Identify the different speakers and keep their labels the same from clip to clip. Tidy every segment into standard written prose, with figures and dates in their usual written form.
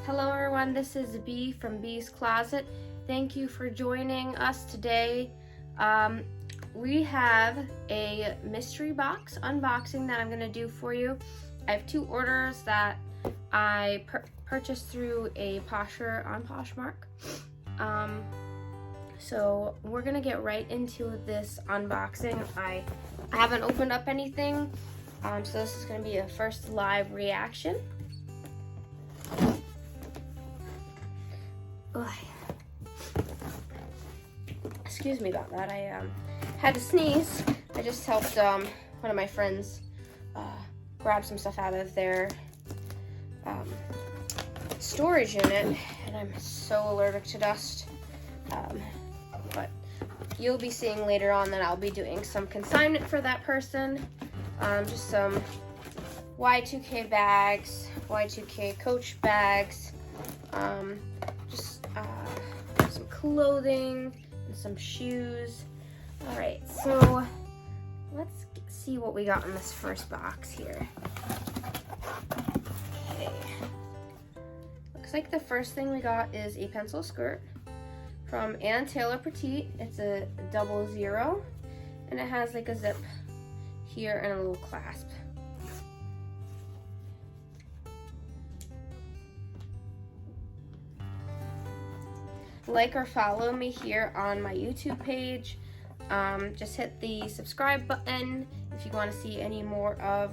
Speaker 1: Hello everyone, this is Bee from Bee's Closet. Thank you for joining us today. We have a mystery box unboxing that I'm going to do for you. I have two orders that I purchased through a posher on Poshmark. So we're going to get right into this unboxing. I haven't opened up anything, so this is going to be a first live reaction. Excuse me about that. I had to sneeze. I just helped one of my friends grab some stuff out of their storage unit, and I'm so allergic to dust. But you'll be seeing later on that I'll be doing some consignment for that person. Just some Y2K bags, Y2K Coach bags, some clothing and some shoes. All right, so let's see what we got in this first box here. Okay, looks like the first thing we got is a pencil skirt from Ann Taylor Petite. It's a 00, and it has like a zip here and a little clasp. Like or follow me here on my YouTube page. Just hit the subscribe button if you want to see any more of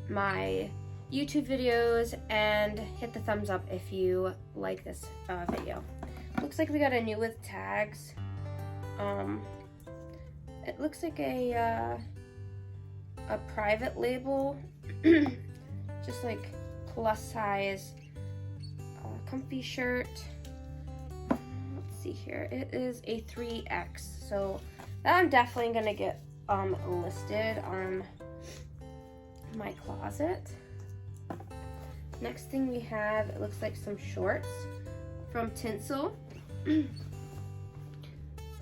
Speaker 1: my YouTube videos, and hit the thumbs up if you like this video. Looks like we got a new with tags. It looks like a private label, just like plus size comfy shirt. See here, it is a 3X, so that I'm definitely gonna get listed on my closet. Next thing we have, it looks like some shorts from Tinsel,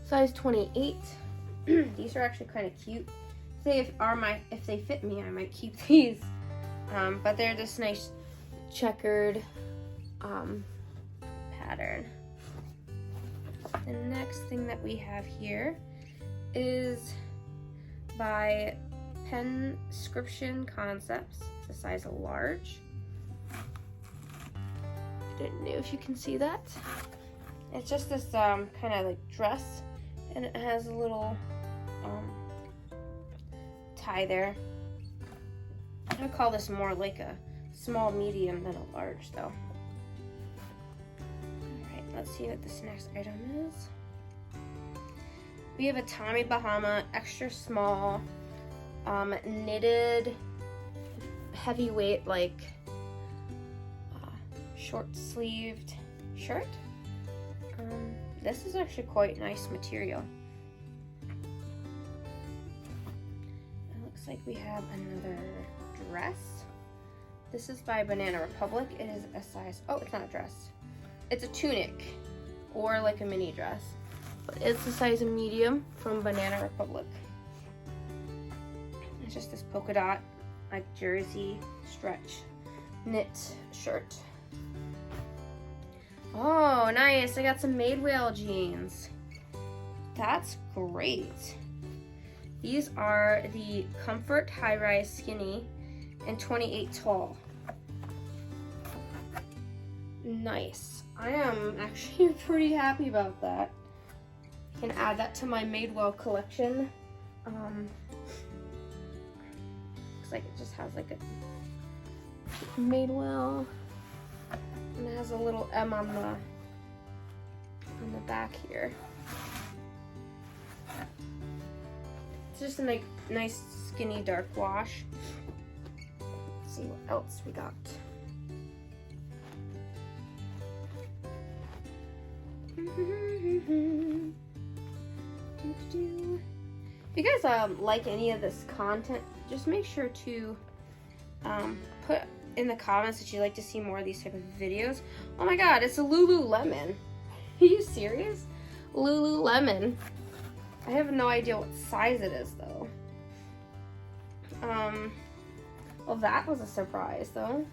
Speaker 1: size 28. These are actually kind of cute. If they fit me, I might keep these. But they're this nice checkered pattern. The next thing that we have here is by Penscription Concepts. It's a size large. I don't know if you can see that. It's just this kind of like dress, and it has a little tie there. I'm gonna call this more like a small medium than a large though. Let's see what this next item is. We have a Tommy Bahama extra small knitted heavyweight like short sleeved shirt. This is actually quite nice material. It looks like we have another dress. This is by Banana Republic. It is a size, oh, it's not a dress. It's a tunic, or like a mini dress, but it's the size of medium from Banana Republic. It's just this polka dot, like jersey stretch knit shirt. Oh, nice! I got some Madewell jeans. That's great. These are the Comfort High Rise Skinny and 28 tall. Nice. I am actually pretty happy about that. I can add that to my Madewell collection. Looks like it just has like a Madewell, and it has a little M on the back here. It's just a nice skinny dark wash. Let's see what else we got. If you guys like any of this content, just make sure to put in the comments that you'd like to see more of these type of videos. Oh my god, it's a Lululemon. Are you serious? Lululemon. I have no idea what size it is though. Well, that was a surprise though.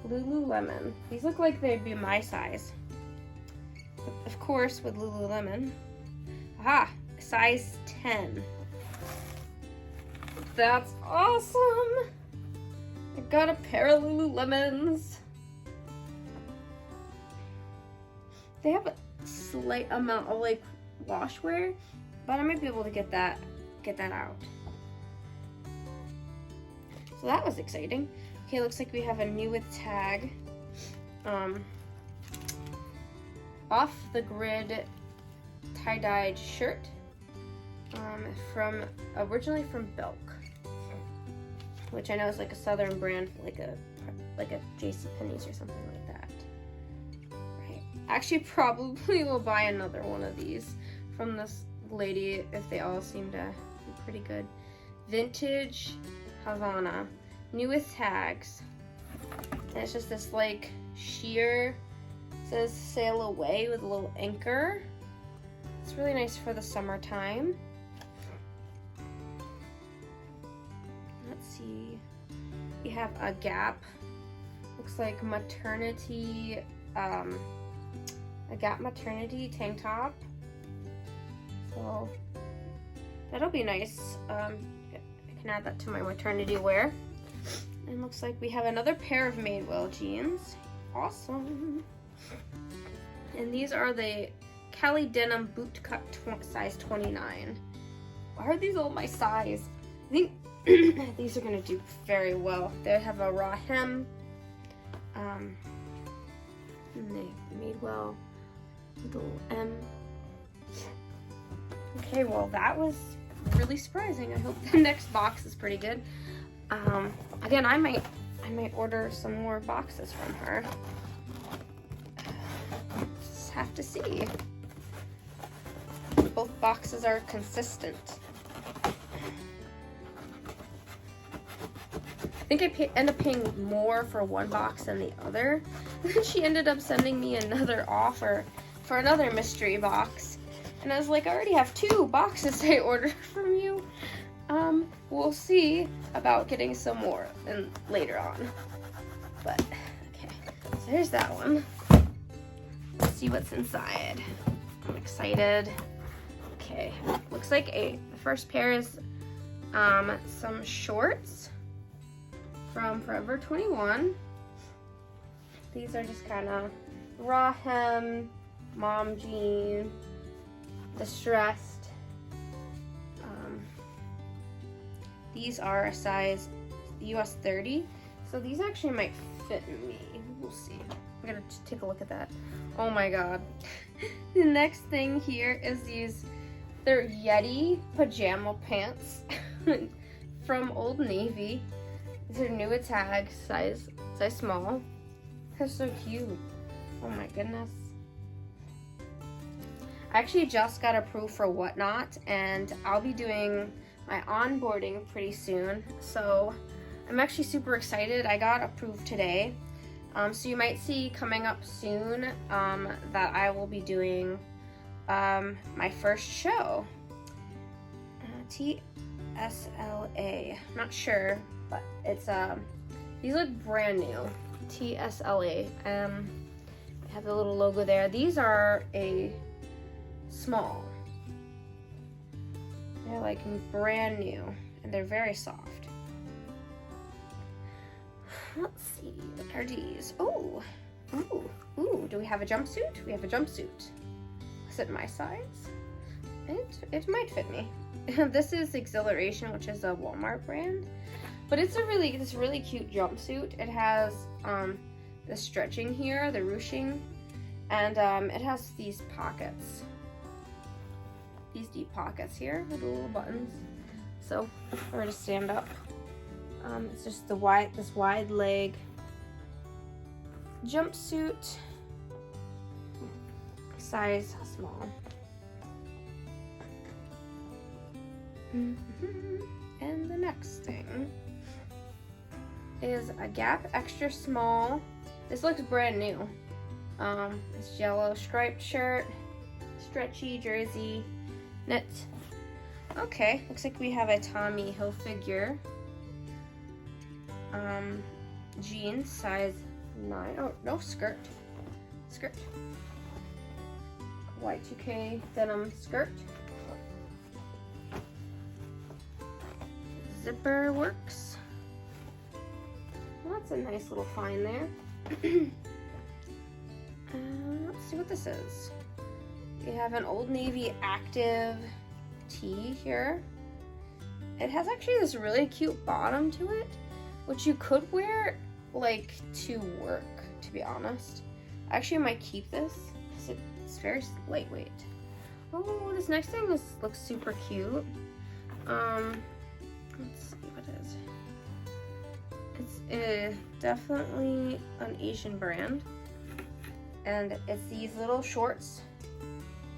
Speaker 1: Lululemon. These look like they'd be my size. Of course, with Lululemon. Aha, size 10. That's awesome! I got a pair of Lululemons. They have a slight amount of like washwear, but I might be able to get that out. So that was exciting. Okay, looks like we have a new with tag. Off the grid tie-dyed shirt. Originally from Belk, which I know is like a southern brand, like a JCPenney's or something like that. Right. Actually, probably will buy another one of these from this lady if they all seem to be pretty good. Vintage Havana, new with tags, and it's just this like sheer, says sail away with a little anchor. It's really nice for the summertime. Let's see, we have a Gap, looks like maternity, a Gap maternity tank top, so that'll be nice. I can add that to my maternity wear. And looks like we have another pair of Madewell jeans. Awesome. And these are the Cali denim boot cut size 29. Why are these all my size? I think these are gonna do very well. They have a raw hem. And they Madewell with a little M. Okay, well that was really surprising. I hope the next box is pretty good. Again, I might order some more boxes from her. Just have to see. Both boxes are consistent. I think I end up paying more for one box than the other. Then she ended up sending me another offer for another mystery box. And I was like, I already have 2 boxes I ordered from you. We'll see about getting some more and later on. But, okay, so here's that one. Let's see what's inside. I'm excited. Okay, looks like the first pair is some shorts from Forever 21. These are just kind of raw hem, mom jean, distressed. These are a size US 30, so these actually might fit me. We'll see. I'm gonna take a look at that. Oh my god. The next thing here is they're Yeti pajama pants from Old Navy. These are new with tag, size small. They're so cute. Oh my goodness. I actually just got approved for Whatnot, and I'll be doing my onboarding pretty soon, so I'm actually super excited. I got approved today, so you might see coming up soon that I will be doing my first show. TSLA, not sure, but it's these look brand new. TSLA, have the little logo there. These are a small. They're like brand new, and they're very soft. Let's see, what are these? Oh, ooh, do we have a jumpsuit? We have a jumpsuit. Is it my size? It might fit me. This is Exhilaration, which is a Walmart brand, but it's this really cute jumpsuit. It has the stretching here, the ruching, and it has these pockets. These deep pockets here with the little buttons. So we're to stand up. It's just this wide leg jumpsuit, size small. And the next thing is a Gap extra small. This looks brand new. It's yellow striped shirt, stretchy jersey, knit. Okay, looks like we have a Tommy Hilfiger jeans, size 9. Oh, no, skirt. Skirt. Y2K denim skirt. Zipper works. Well, that's a nice little find there. Let's see what this is. We have an Old Navy active tee here. It has actually this really cute bottom to it, which you could wear like to work, to be honest. I actually might keep this because it's very lightweight. Oh, this next thing looks super cute. Let's see what it is. It's definitely an Asian brand, and it's these little shorts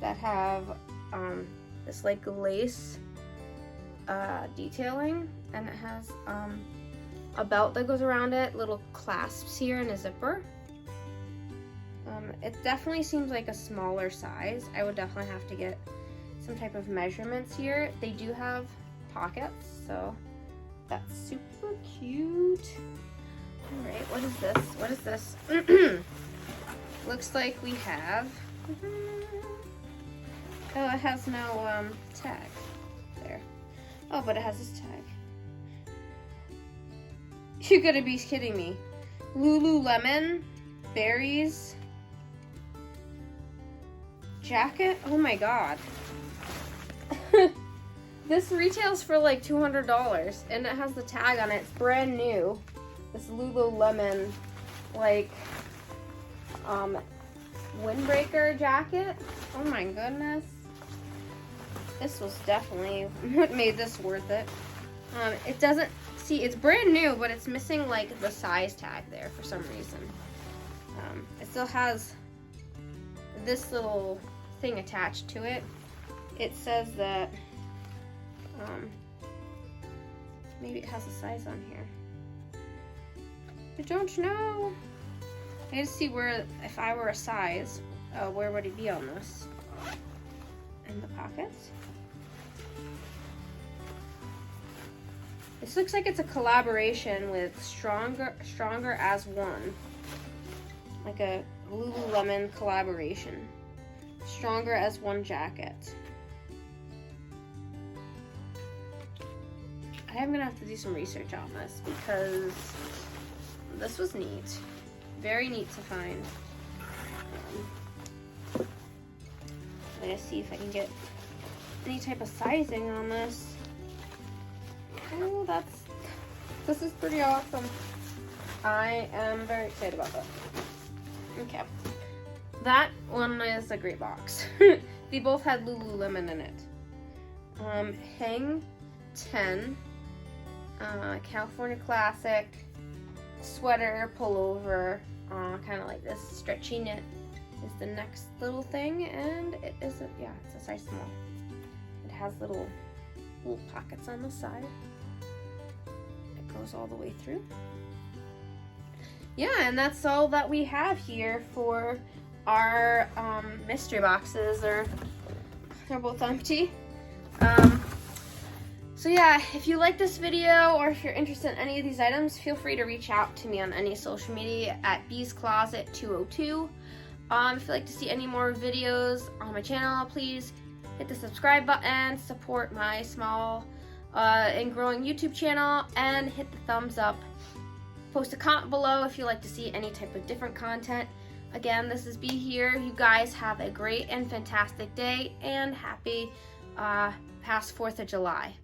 Speaker 1: that have this like lace detailing, and it has a belt that goes around it, little clasps here, and a zipper. It definitely seems like a smaller size. I would definitely have to get some type of measurements here. They do have pockets, so that's super cute. All right, what is this? What is this? Looks like we have, oh, it has no tag there. Oh, but it has this tag. You gotta be kidding me. Lululemon Fairies jacket? Oh my god. This retails for like $200 and it has the tag on it. It's brand new. This Lululemon like windbreaker jacket. Oh my goodness. This was definitely what made this worth it. It doesn't, see, it's brand new, but it's missing like the size tag there for some reason. It still has this little thing attached to it. It says that, maybe it has a size on here. I don't know. I need to see where, if I were a size, where would it be on this? In the pockets. This looks like it's a collaboration with Stronger as One. Like a Lululemon collaboration. Stronger as One jacket. I am gonna have to do some research on this because this was neat. Very neat to find. I'm gonna see if I can get any type of sizing on this. Oh, this is pretty awesome. I am very excited about that. Okay. That one is a great box. They both had Lululemon in it. Hang 10, California Classic, sweater, pullover, kind of like this stretchy knit is the next little thing, and it is it's a size small. It has little pockets on the side. It goes all the way through. Yeah, and that's all that we have here for our mystery boxes. They're both empty. So yeah, if you like this video or if you're interested in any of these items, feel free to reach out to me on any social media at beescloset202. If you'd like to see any more videos on my channel, please hit the subscribe button, support my small and growing YouTube channel, and hit the thumbs up. Post a comment below if you'd like to see any type of different content. Again, this is Bee here. You guys have a great and fantastic day, and happy past 4th of July.